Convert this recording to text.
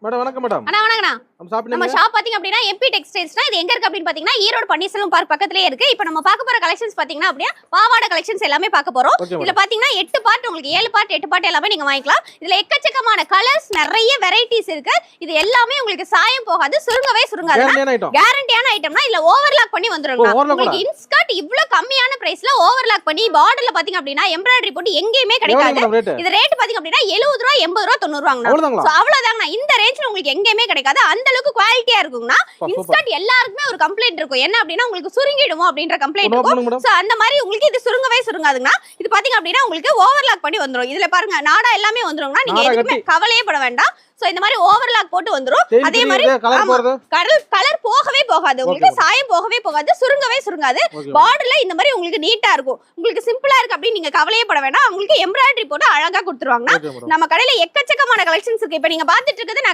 Madam வணக்கம் madam. அண்ணா வணக்கண்ணா. நம்ம ஷாப் பாத்தீங்க அப்படின்னா எம்பி டெக்ஸ்டைல்ஸ்னா இது எங்க இருக்கு அப்படின்னு பாத்தீங்கன்னா ஈரோடு பன்னீர்செல்வம் பார்க் பக்கத்துலயே இருக்கு. இப்போ நம்ம பார்க்க போற கலெக்ஷன்ஸ் பாத்தீங்கன்னா அப்படியே பாவாடை கலெக்ஷன்ஸ் எல்லாமே பார்க்க போறோம். இதுல பாத்தீங்கன்னா 8 பார்ட் உங்களுக்கு 7 பார்ட் 8 பார்ட் எல்லாமே நீங்க வாங்கிக்கலாம். இதுல எக்கச்சக்கமான கலர்ஸ் நிறைய வெரைட்டிஸ் இருக்கு. இது எல்லாமே உங்களுக்கு சாயம் போகாது, சுருங்கவே சுருங்காது. கேரண்டியான ஐட்டம்னா இல்ல ஓவர்லாக் பண்ணி வந்துருங்க. உங்களுக்கு இன்ஸ்கர்ட் இவ்ளோ கம்மியான பிரைஸ்ல ஓவர்லாக் பண்ணி பார்டர்ல பாத்தீங்க அப்படின்னா எம்ப்ராய்டரி போட்டு எங்கேயுமே கிடைக்காது. இது ரேட் பாத்தீங்க அப்படின்னா 70 ரூபாய் 80 ரூபாய் 90 ரூபாங்க. சோ அவ்வளவுதாங்க. இந்த ரேஞ்ச்ல உங்களுக்கு எங்கேயுமே கிடைக்காது. அந்த அளவுக்கு குவாலிட்டியா இருக்கும்னா இன்ஸ்டன்ட் எல்லாருக்குமே ஒரு கம்ப்ளைண்ட் இருக்கும். என்ன அப்படின்னா உங்களுக்கு சுருங்கிடுமோ அப்படின்ற கம்ப்ளைண்ட் இருக்கும். சோ அந்த மாதிரி உங்களுக்கு இது சுருங்கவே சுருங்காதுங்க. இது பாத்தீங்க அப்படின்னா உங்களுக்கு ஓவர்லாக் பண்ணி வந்துரும். இதுல பாருங்க நாடா எல்லாமே வந்துரும்னா நீங்க எதுக்குமே கவலையே பட வேண்டாம். சோ இந்த மாதிரி ஓவர்லாக் போட்டு வந்துரும். அதே மாதிரி கலர் போகவே போகாது, உங்களுக்கு சாயம் போகவே போகாது, சுருங்கவே சுருங்காது. பார்டர்ல இந்த மாதிரி உங்களுக்கு நீட்டா இருக்கும். உங்களுக்கு சிம்பிளா இருக்கு அப்படி நீங்க கவலையே பட வேண்டாம். உங்களுக்கு எம்ப்ராய்டரி போட்டு அழகா கொடுத்துருவாங்க. நம்ம கடையில எக்கச்சக்கமான கலெக்ஷன்ஸ் இருக்கு. இப்ப நீங்க பாத்துட்டு இருக்குது